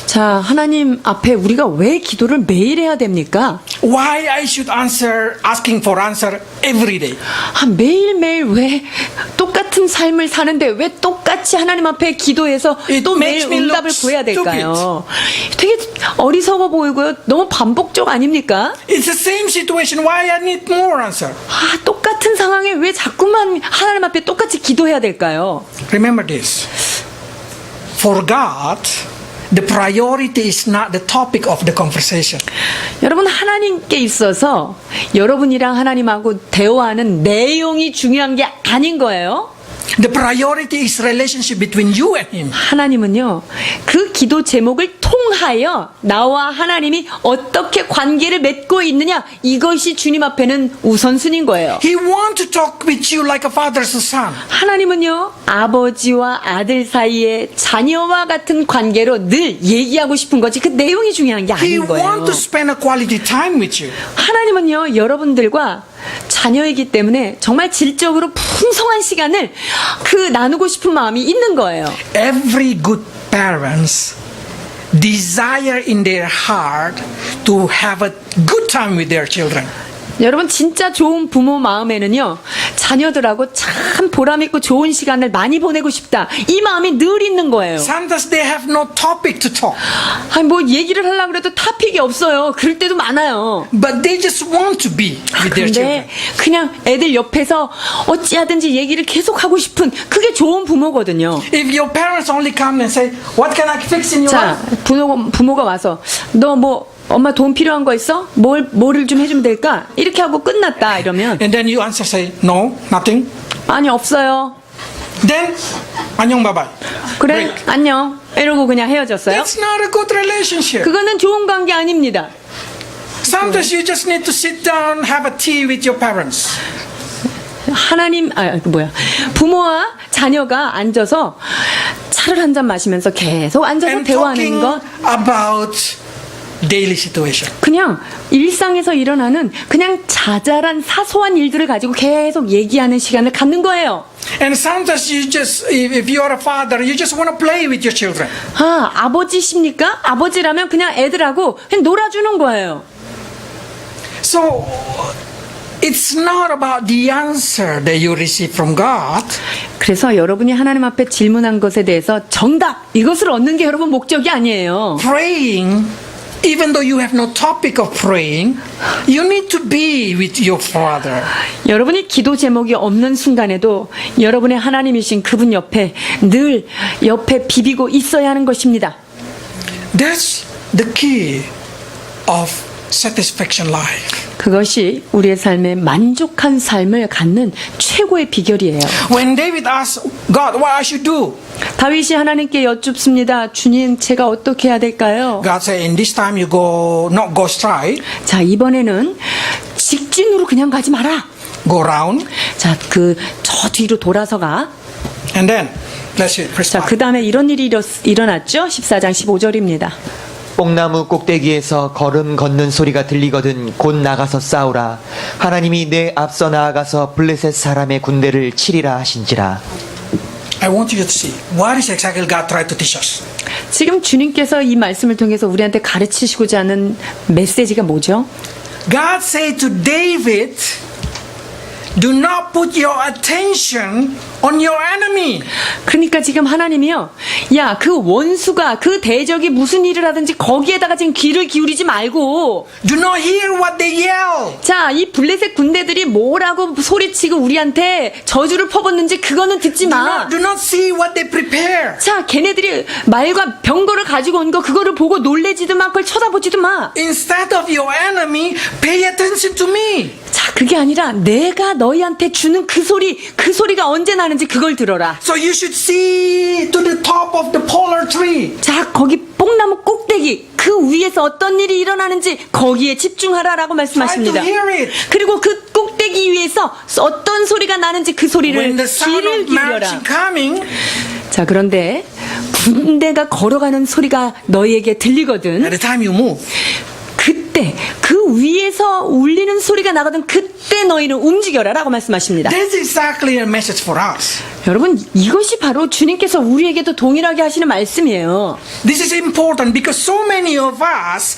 자, 하나님 앞에 우리가 왜 기도를 매일 해야 됩니까?
Why I should asking for answer every day.
매일매일 왜 똑같은 삶을 사는데 왜 똑같이 하나님 앞에 기도해서
It
또 매일
makes me
응답을
look
구해야 될까요? 되게 어리석어 보이고요. 너무 반복적 아닙니까?
It's the same situation. Why I need more answer?
똑같은 상황에 왜 자꾸만 하나님 앞에 똑같이 기도해야 될까요?
Remember this. For God, the priority is not the topic of the conversation.
여러분, 하나님께 있어서 여러분이랑 하나님하고 대화하는 내용이 중요한 게 아닌 거예요.
The priority is relationship between you and Him.
하나님은요, 그 기도 제목을 통하여 나와 하나님이 어떻게 관계를 맺고 있느냐, 이것이 주님 앞에는 우선순위인 거예요.
He wants to talk with you like a father to son.
하나님은요, 아버지와 아들 사이에 자녀와 같은 관계로 늘 얘기하고 싶은 거지 그 내용이 중요한 게
He
아닌 거예요.
wants to spend a quality time with you.
하나님은요, 여러분들과 자녀이기 때문에 정말 질적으로 풍성한 시간을 나누고 싶은 마음이 있는 거예요.
Every good parents desire in their heart to have a good time with their children.
여러분, 진짜 좋은 부모 마음에는요, 자녀들하고 참 보람있고 좋은 시간을 많이 보내고 싶다, 이 마음이 늘 있는 거예요.
Sometimes they have no topic to talk,
뭐 얘기를 하려고 해도 토픽이 없어요. 그럴 때도 많아요.
but they just want to be with their children.
근데 그냥 애들 옆에서 어찌하든지 얘기를 계속 하고 싶은 그게 좋은 부모거든요.
If your parents only come and say, "What can I fix in your
자,
life?"
부모가 와서 너 뭐 엄마 돈 필요한 거 있어? 뭐를 좀 해주면 될까? 이렇게 하고 끝났다 이러면
And then you answer say, "No, nothing."
아니 없어요.
Then 안녕 bye.
그래
Break.
안녕 이러고 그냥 헤어졌어요.
That's not a good relationship.
그거는 좋은 관계 아닙니다.
Sometimes you just need to sit down, have a tea with your parents.
부모와 자녀가 앉아서 차를 한 잔 마시면서 계속 앉아서
And
대화하는
talking
거,
about daily situation.
그냥 일상에서 일어나는 그냥 자잘한 사소한 일들을 가지고 계속 얘기하는 시간을 갖는 거예요.
And sometimes you just, if you are a father, you just want to play with your children.
아버지십니까? 아버지라면 그냥 애들하고 그냥 놀아주는 거예요.
So it's not about the answer that you receive from God.
그래서 여러분이 하나님 앞에 질문한 것에 대해서 정답, 이것을 얻는 게 여러분 목적이 아니에요.
Praying, even though you have no topic of praying, you need to be with your Father.
여러분이 기도 제목이 없는 순간에도 여러분의 하나님이신 그분 옆에 늘 옆에 비비고 있어야 하는 것입니다.
That's the key of satisfaction life.
그것이 우리의 삶에 만족한 삶을 갖는 최고의 비결이에요.
When David asked God, what I should do?
다윗이 하나님께 여쭙습니다. 주님, 제가 어떻게 해야 될까요?
God said, in this time you not go straight,
자, 이번에는 직진으로 그냥 가지 마라.
go round,
자, 저 뒤로 돌아서 가.
and then, let's see, verse
자,
5.
그 다음에 이런 일이 일어났죠? 14장 15절입니다.
뽕나무 꼭대기에서 걸음 걷는 소리가 들리거든 곧 나가서 싸우라. 하나님이 내 앞서 나아가서 블레셋 사람의 군대를 치리라 하신지라.
I want you to see, what is exactly God trying to teach us?
지금 주님께서 이 말씀을 통해서 우리한테 가르치시고자 하는 메시지가 뭐죠?
God said to David, do not put your attention on your enemy.
그러니까 지금 하나님이요, 야, 그 원수가, 그 대적이 무슨 일을 하든지 거기에다가 지금 귀를 기울이지 말고,
Do not hear what they yell.
자, 이 블레셋 군대들이 뭐라고 소리치고 우리한테 저주를 퍼붓는지 그거는 듣지 마.
Do not see what they prepare.
자, 걔네들이 말과 병거를 가지고 온 거 그거를 보고 놀래지도 마, 그걸 쳐다보지도 마.
Instead of your enemy, pay attention to me.
자, 그게 아니라 내가 너희한테 주는 그 소리가 언제 나는지 그걸 들어라.
So you should see to the top of the polar tree.
자, 거기 뽕나무 꼭대기 그 위에서 어떤 일이 일어나는지 거기에 집중하라라고 말씀하십니다.
Try to hear it.
그리고 그 꼭대기 위에서 어떤 소리가 나는지 그 소리를
When the sound
귀를
of marching
기울여라.
coming,
자, 그런데 군대가 걸어가는 소리가 너희에게 들리거든.
at the time you move,
그때 그 위에서 울리는 소리가 나거든. 그때 그때 너희는 움직여라라고 말씀하십니다.
That's exactly a message for us.
여러분, 이것이 바로 주님께서 우리에게도 동일하게 하시는 말씀이에요.
This is important because so many of us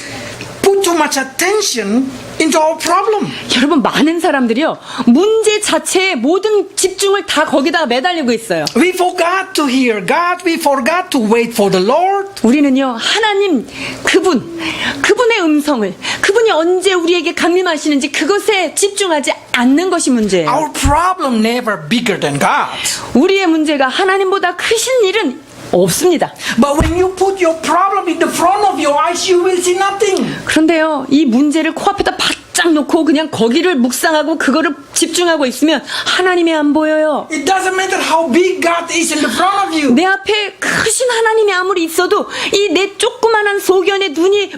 put too much attention into our problem.
여러분, 많은 사람들이요, 문제 자체에 모든 집중을 다 거기다가 매달리고 있어요.
We forgot to hear God. We forgot to wait for the Lord.
우리는요, 하나님, 그분의 음성을, 그분이 언제 우리에게 강림하시는지 그것에 집중하지 않는 것이 문제예요.
Our problem never bigger than God.
우리의 문제가 하나님보다 크신 일은 없습니다.
But when you put your problem in the front of your eyes, you will see nothing.
그런데요, 이 문제를 코앞에다 바짝 놓고 그냥 거기를 묵상하고 그거를 집중하고 있으면 하나님이 안 보여요.
It doesn't matter how big God is in the front of you.
내 앞에 크신 하나님이 아무리 있어도 이 내 조그만한 소견의 눈이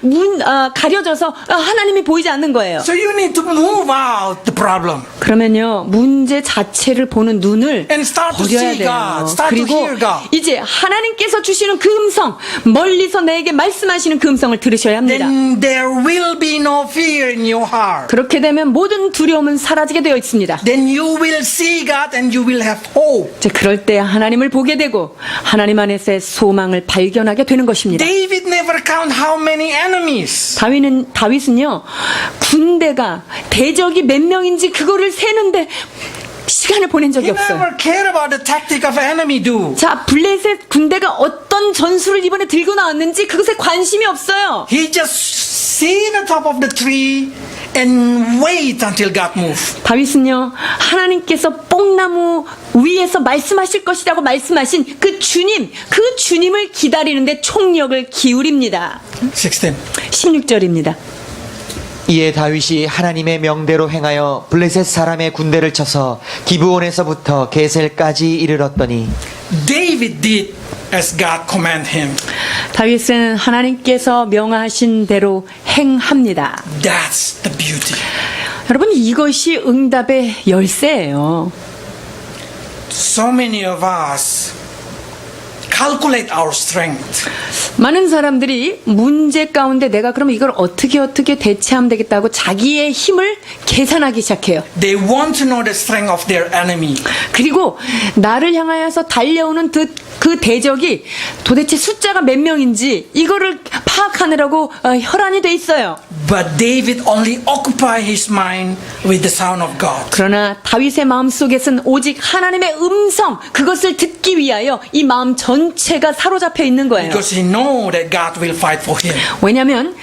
가려져서 하나님이 보이지 않는 거예요.
So you need to move out the problem.
그러면요, 문제 자체를 보는 눈을
And start to
버려야
see
돼요.
God. Start to
그리고
hear God.
이제 하나님께서 주시는 그 음성, 멀리서 나에게 말씀하시는 그 음성을 들으셔야 합니다.
Then there will be no fear in your heart.
그렇게 되면 모든 두려움은 사라지게 되어 있습니다.
Then you will see God and you will have hope.
이제 그럴 때 하나님을 보게 되고 하나님 안에서의 소망을 발견하게 되는 것입니다.
David never count how many enemies.
다윗은요, 군대가 대적이 몇 명인지 그거를 세는데 시간을 보낸 적이
He
없어요.
never cared about the tactic of enemy do.
자, 블레셋 군대가 어떤 전술을 이번에 들고 나왔는지 그것에 관심이 없어요.
He just see the top of the tree and wait until God move.
다윗은요, 하나님께서 뽕나무 위에서 말씀하실 것이라고 말씀하신 그 주님을 기다리는데 총력을 기울입니다.
16.
16절입니다.
이에 다윗이 하나님의 명대로 행하여 블레셋 사람의 군대를 쳐서 기브온에서부터 게셀까지 이르렀더니
David did as God commanded him.
다윗은 하나님께서 명하신 대로 행합니다.
That's the beauty.
여러분, 이것이 응답의 열쇠예요.
So many of us calculate our strength.
많은 사람들이 문제 가운데 내가 그럼 이걸 어떻게 대체하면 되겠다고 자기의 힘을 계산하기 시작해요.
They want to know the strength of their enemy.
그리고 나를 향하여서 달려오는 그 대적이 도대체 숫자가 몇 명인지 이거를 파악하느라고 혈안이 돼 있어요.
But David only occupied his mind with the sound of God.
그러나 다윗의 마음속에서는 오직 하나님의 음성, 그것을 듣기 위하여 이 마음 전체가 사로잡혀 있는 거예요.
Because he know that God will fight for him.
왜냐하면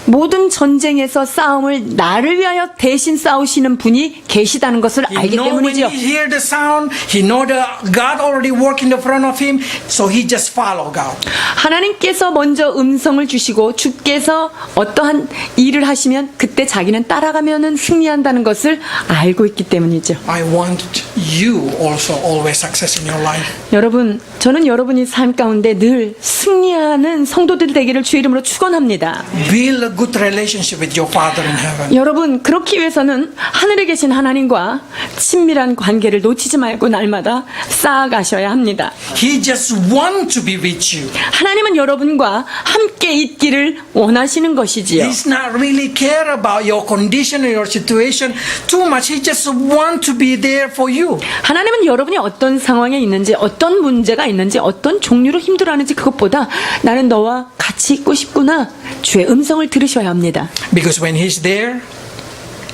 모든 전쟁에서 싸움을 나를 위하여 대신 싸우시는 분이 계시다는 것을
He
알기
know when
때문이죠.
he hear the sound, he know that God already work in the front of him, so he just follow God.
하나님께서 먼저 음성을 주시고 주께서 어떠한 일을 하시면 그때 자기는 따라가면은 승리한다는 것을 알고 있기 때문이죠.
I want you also always success in your life.
여러분, 저는 여러분이 삶 가운데 늘 승리하는 성도들 되기를 주의 이름으로 축원합니다.
Build a good relationship with your Father in heaven.
여러분, 그렇기 위해서는 하늘에 계신 하나님과 친밀한 관계를 놓치지 말고 날마다 쌓아가셔야 합니다.
He just want to be with you.
하나님은 여러분과 함께 있기를 원하시는 것이지요.
He's not really care about your condition or your situation too much. He just want to be there for you.
하나님은 여러분이 어떤 상황에 있는지, 어떤 문제가 있는지, 어떤 종류로 힘들어하는지 그것보다 나는 너와 같이 있고 싶구나, 주의 음성을 들으셔야 합니다.
Because when He's there,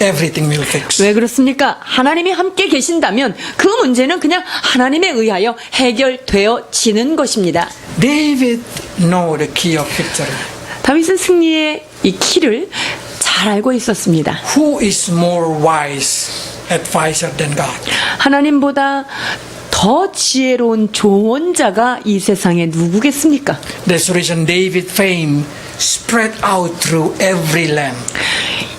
everything will fix.
왜 그렇습니까? 하나님이 함께 계신다면 그 문제는 그냥 하나님에 의하여 해결되어지는 것입니다.
David know the key of victory.
다윗은 승리의 이 키를 잘 알고 있었습니다.
Who is more wise advisor than God?
하나님보다 더 지혜로운 조언자가 이 세상에 누구겠습니까?
That's the reason David's fame spread out through every land.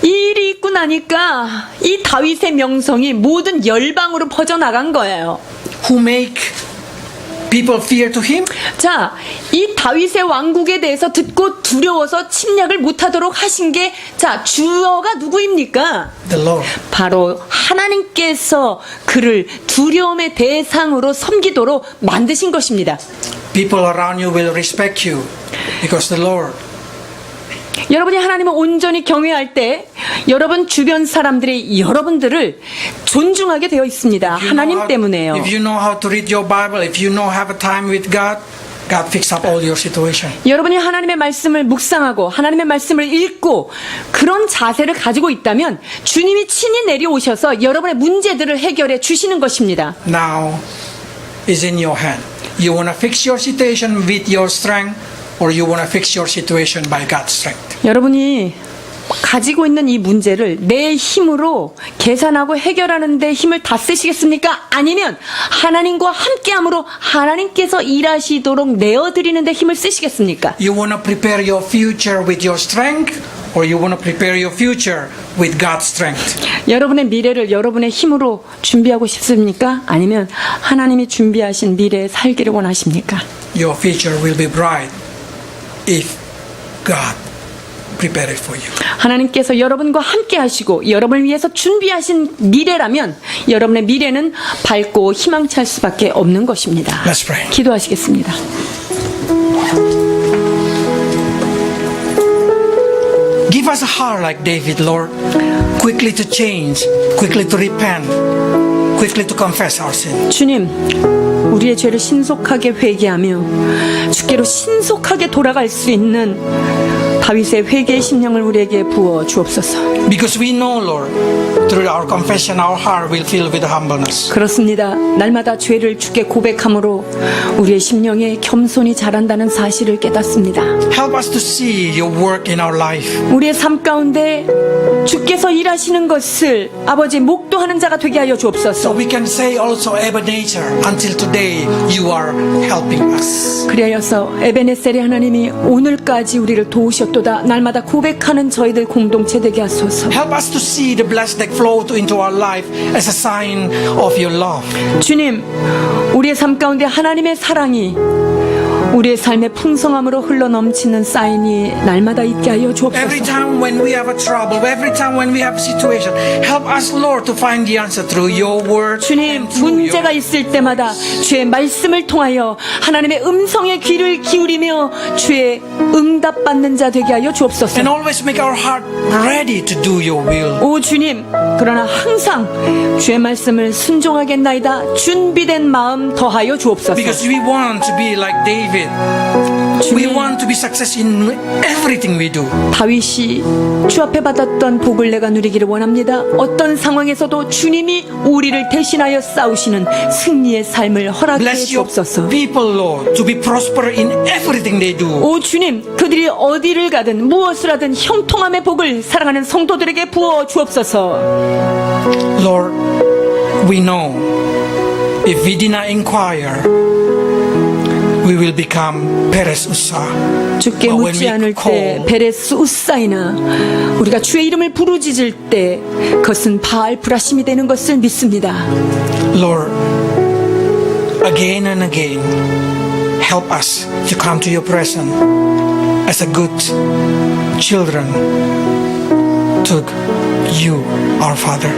이 일이 있고 나니까 이 다윗의 명성이 모든 열방으로 퍼져나간 거예요.
Who make people fear to him?
자, 이 다윗의 왕국에 대해서 듣고 두려워서 침략을 못하도록 하신 게, 자, 주어가 누구입니까?
The Lord.
바로 하나님께서 그를 두려움의 대상으로 섬기도록 만드신 것입니다.
People around you will respect you because the Lord
여러분이 하나님을 온전히 경외할 때 여러분 주변 사람들이 여러분들을 존중하게 되어 있습니다. 하나님 때문에요.
If you know how to read your Bible, if you know have a time with God, God fix up all your situation.
여러분이 하나님의 말씀을 묵상하고 하나님의 말씀을 읽고 그런 자세를 가지고 있다면 주님이 친히 내려오셔서 여러분의 문제들을 해결해 주시는 것입니다.
Now is in your hand. You want to fix your situation with your strength, or you want to fix your situation by God's strength.
여러분이 가지고 있는 이 문제를 내 힘으로 계산하고 해결하는 데 힘을 다 쓰시겠습니까? 아니면 하나님과 함께함으로 하나님께서 일하시도록 내어드리는 데 힘을 쓰시겠습니까?
You want to prepare your future with your strength, or you want to prepare your future with God's strength.
여러분의 미래를 여러분의 힘으로 준비하고 싶습니까? 아니면 하나님이 준비하신 미래에 살기를 원하십니까?
Your future will be bright if God prepare it for you.
하나님께서 여러분과 함께 하시고 여러분을 위해서 준비하신 미래라면 여러분의 미래는 밝고 희망찬 수밖에 없는 것입니다.
Let's pray.
기도하시겠습니다.
Give us a heart like David, Lord, quickly to change, quickly to repent, quickly to confess our sin.
주님, 우리의 죄를 신속하게 회개하며 주께로 신속하게 돌아갈 수 있는 다윗의 회개의 심령을 우리에게 부어 주옵소서.
Because we know, Lord, through our confession, our heart will fill with humbleness.
그렇습니다. 날마다 죄를 주께 고백함으로 우리의 심령에 겸손히 자란다는 사실을 깨닫습니다.
Help us to see your work in our life.
우리의 삶 가운데 주께서 일하시는 것을 아버지 목도하는 자가 되게 하여
So
주옵소서.
we can say also, Ebenezer, until today you are helping us.
그리하여서 에베네셀의 하나님이 오늘까지 우리를 도우셨도다. 날마다 고백하는 저희들 공동체 되게 하소서.
Help us to see the blessing that flowed into our life as a sign of your love.
주님, 우리의 삶 가운데 하나님의 사랑이 우리의 삶의 풍성함으로 흘러넘치는 사인이 날마다 있게 하여
Every
주옵소서.
time when we have a trouble, every time when we have a situation, help us, Lord, to find the answer through your word.
주님,
and through your
문제가 있을 때마다 주의 말씀을 통하여 하나님의 음성에 귀를 기울이며 주의 응답받는 자 되게 하여 주옵소서.
and always make our heart ready to do your will.
오 주님, 그러나 항상 주의 말씀을 순종하겠나이다. 준비된 마음 더하여 주옵소서.
Because we want to be like David. We want to be success in everything we do.
다윗이 주 앞에 받았던 복을 내가 누리기를 원합니다. 어떤 상황에서도 주님이 우리를 대신하여 싸우시는 승리의 삶을 허락해
Bless your
주옵소서.
people, Lord, to be prosper in everything they do.
오 주님, 그들이 어디를 가든 무엇을 하든 형통함의 복을 사랑하는 성도들에게 부어 주옵소서.
Lord, we know if we did not inquire, we will become Perez Uzzah.
주께
But when
묻지
we
않을 때
call,
베레스 우사이나 우리가 주의 이름을 부르짖을 때 그것은 바알 브라심이 되는 것을 믿습니다.
Lord, again and again, help us to come to your presence as a good children to you, our Father.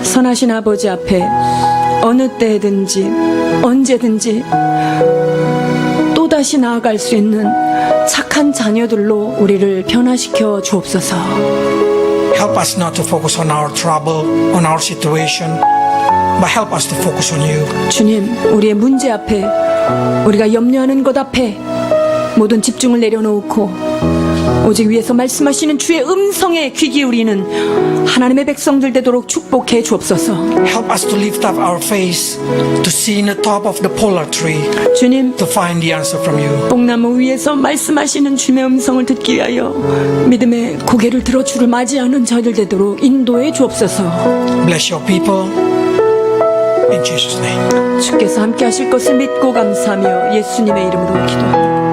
선하신 아버지 앞에 어느 때든지 언제든지 또다시 나아갈 수 있는 착한 자녀들로 우리를 변화시켜 주옵소서.
Help us not to focus on our trouble, on our situation, but help us to focus on you.
주님, 우리의 문제 앞에 우리가 염려하는 것 앞에 모든 집중을 내려놓고 오직 위에서 말씀하시는 주의 음성에 귀 기울이는 하나님의 백성들 되도록 축복해 주옵소서.
Help us to lift up our face to see in the top of the polar tree
주님,
to find the answer from you.
뽕나무 위에서 말씀하시는 주의 음성을 듣기 위하여 믿음의 고개를 들어 주를 맞이하는 저희들 되도록 인도해 주옵소서.
Bless your people in Jesus' name.
주께서 함께 하실 것을 믿고 감사하며 예수님의 이름으로 기도합니다.